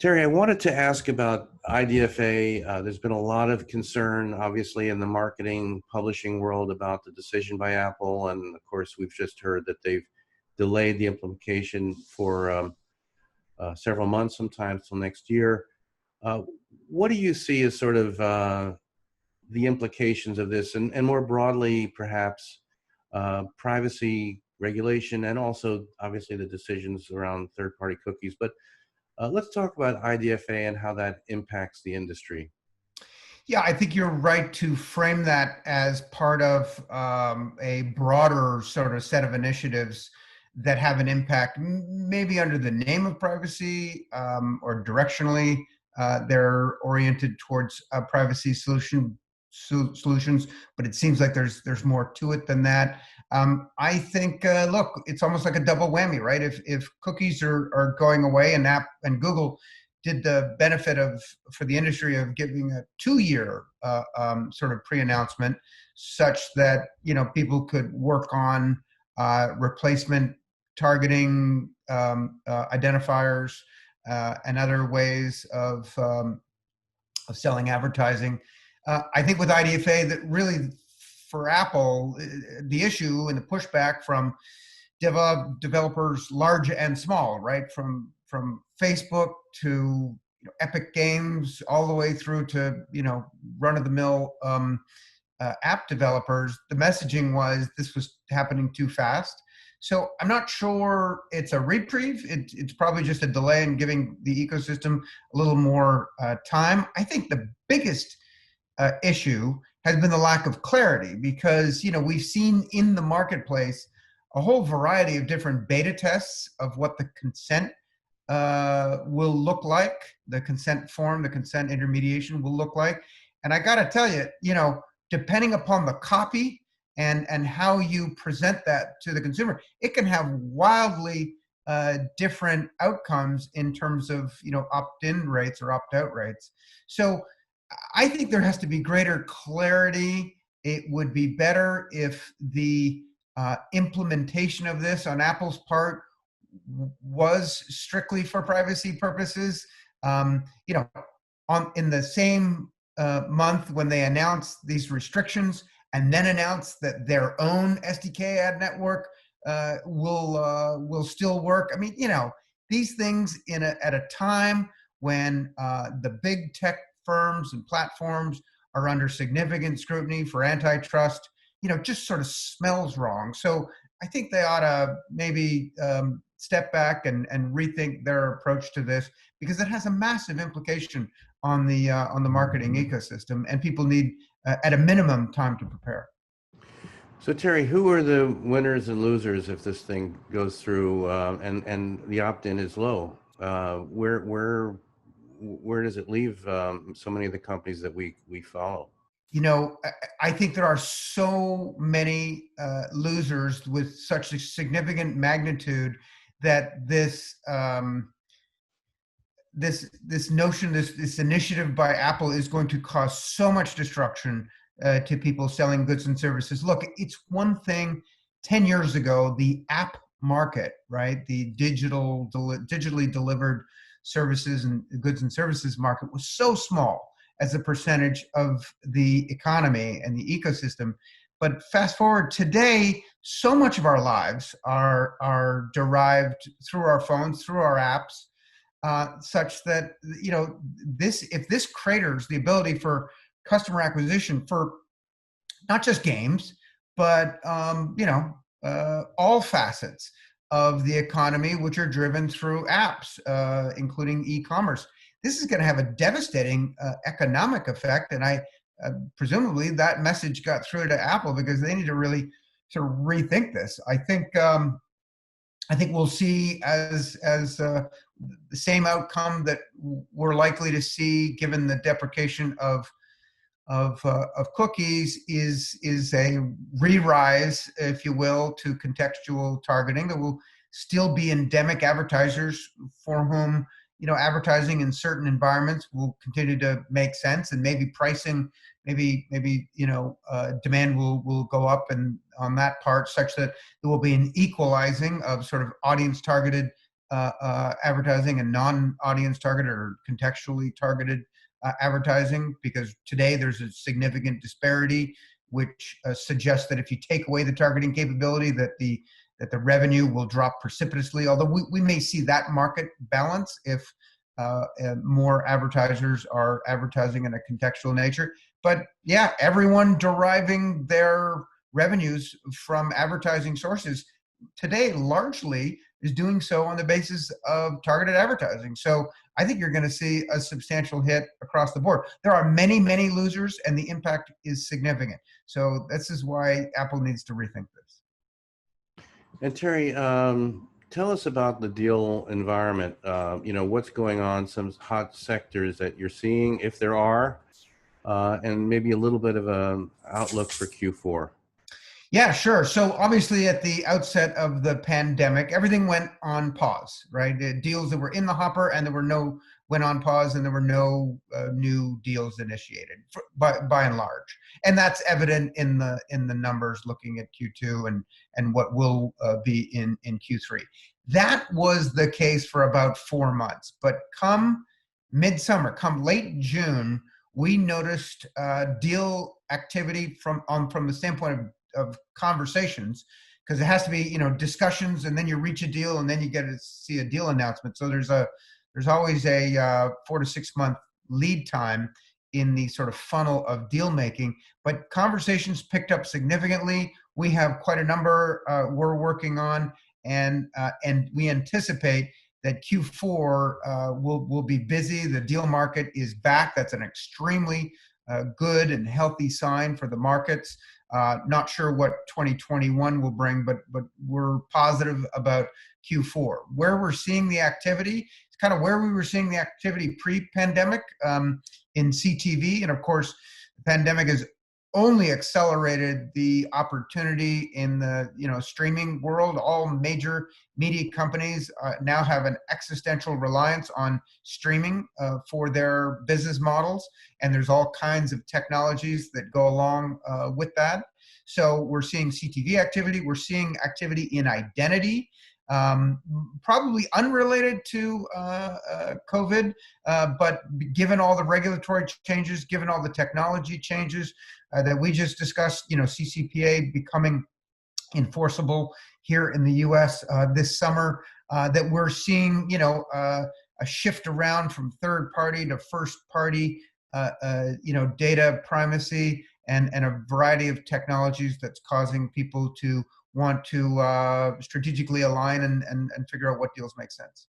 Terry, I wanted to ask about IDFA. There's been a lot of concern, obviously, in the marketing publishing world about the decision by Apple. And of course, we've just heard that they've delayed the implementation for several months, sometimes till next year. Uh, what do you see as sort of the implications of this, and more broadly, perhaps, privacy regulation, and also, obviously, the decisions around third-party cookies? But let's talk about IDFA and how that impacts the industry. Yeah, I think you're right to frame that as part of a broader sort of set of initiatives that have an impact, maybe under the name of privacy, or directionally they're oriented towards privacy solutions. But it seems like there's more to it than that. I think, look, it's almost like a double whammy, right? If cookies are going away, and Google did the benefit of for the industry of giving a 2-year sort of pre-announcement, such that people could work on replacement targeting identifiers and other ways of selling advertising. I think with IDFA, that really for Apple, the issue and the pushback from developers large and small, right? From Facebook to Epic Games, all the way through to run-of-the-mill app developers. The messaging was this was happening too fast. So I'm not sure it's a reprieve. It's probably just a delay in giving the ecosystem a little more time. I think the biggest issue has been the lack of clarity, because we've seen in the marketplace a whole variety of different beta tests of what the consent will look like, the consent form, the consent intermediation will look like. And I got to tell you, depending upon the copy and how you present that to the consumer, it can have wildly different outcomes in terms of opt-in rates or opt-out rates. So I think there has to be greater clarity. It would be better if the implementation of this on Apple's part was strictly for privacy purposes. In the same month when they announced these restrictions, and then announced that their own SDK ad network will still work. I mean, these things at a time when the big tech firms and platforms are under significant scrutiny for antitrust, just sort of smells wrong. So I think they ought to maybe step back and rethink their approach to this, because it has a massive implication on the marketing ecosystem, and people need, at a minimum, time to prepare. So Terry, who are the winners and losers if this thing goes through and the opt-in is low? Where does it leave so many of the companies that we follow? I think there are so many losers with such a significant magnitude that this initiative by Apple is going to cause so much destruction to people selling goods and services. Look, it's one thing 10 years ago, the app market, right? The digitally delivered services and goods and services market was so small as a percentage of the economy and the ecosystem. But fast forward today, so much of our lives are derived through our phones, through our apps, such that if this craters the ability for customer acquisition for not just games, but all facets of the economy, which are driven through apps, including e-commerce. This is going to have a devastating economic effect, and presumably that message got through to Apple, because they need to really sort of rethink this. I think we'll see as the same outcome that we're likely to see, given the deprecation of cookies, is a re-rise, if you will, to contextual targeting. There will still be endemic advertisers for whom advertising in certain environments will continue to make sense, and maybe pricing, maybe demand will go up and on that part, such that there will be an equalizing of sort of audience targeted advertising and non-audience targeted or contextually targeted advertising, because today there's a significant disparity, which suggests that if you take away the targeting capability, that the revenue will drop precipitously. Although we may see that market balance if more advertisers are advertising in a contextual nature. But yeah, everyone deriving their revenues from advertising sources today largely is doing so on the basis of targeted advertising. So I think you're going to see a substantial hit across the board. There are many, many losers, and the impact is significant. So this is why Apple needs to rethink this. And Terry, tell us about the deal environment. What's going on, some hot sectors that you're seeing, if there are, and maybe a little bit of an outlook for Q4. Yeah, sure. So obviously at the outset of the pandemic, everything went on pause, right? The deals that were in the hopper and went on pause, and there were no new deals initiated by and large. And that's evident in the numbers looking at Q2 and what will be in Q3. That was the case for about 4 months. But come midsummer, come late June, we noticed deal activity from the standpoint of conversations, because it has to be discussions, and then you reach a deal, and then you get to see a deal announcement. So there's always a 4 to 6 month lead time in the sort of funnel of deal making. But conversations picked up significantly. We have quite a number we're working on, and we anticipate that Q4 will be busy. The deal market is back. That's an extremely good and healthy sign for the markets. Not sure what 2021 will bring, but we're positive about Q4. Where we're seeing the activity, it's kind of where we were seeing the activity pre-pandemic in CTV, and of course, the pandemic has only accelerated the opportunity in the streaming world. All major media companies now have an existential reliance on streaming for their business models, and there's all kinds of technologies that go along with that. So we're seeing CTV activity. We're seeing activity in identity, probably unrelated to COVID, but given all the regulatory changes, given all the technology changes that we just discussed, CCPA becoming enforceable here in the U.S. This summer, that we're seeing, a shift around from third party to first party, data primacy, and a variety of technologies that's causing people to want to strategically align and figure out what deals make sense.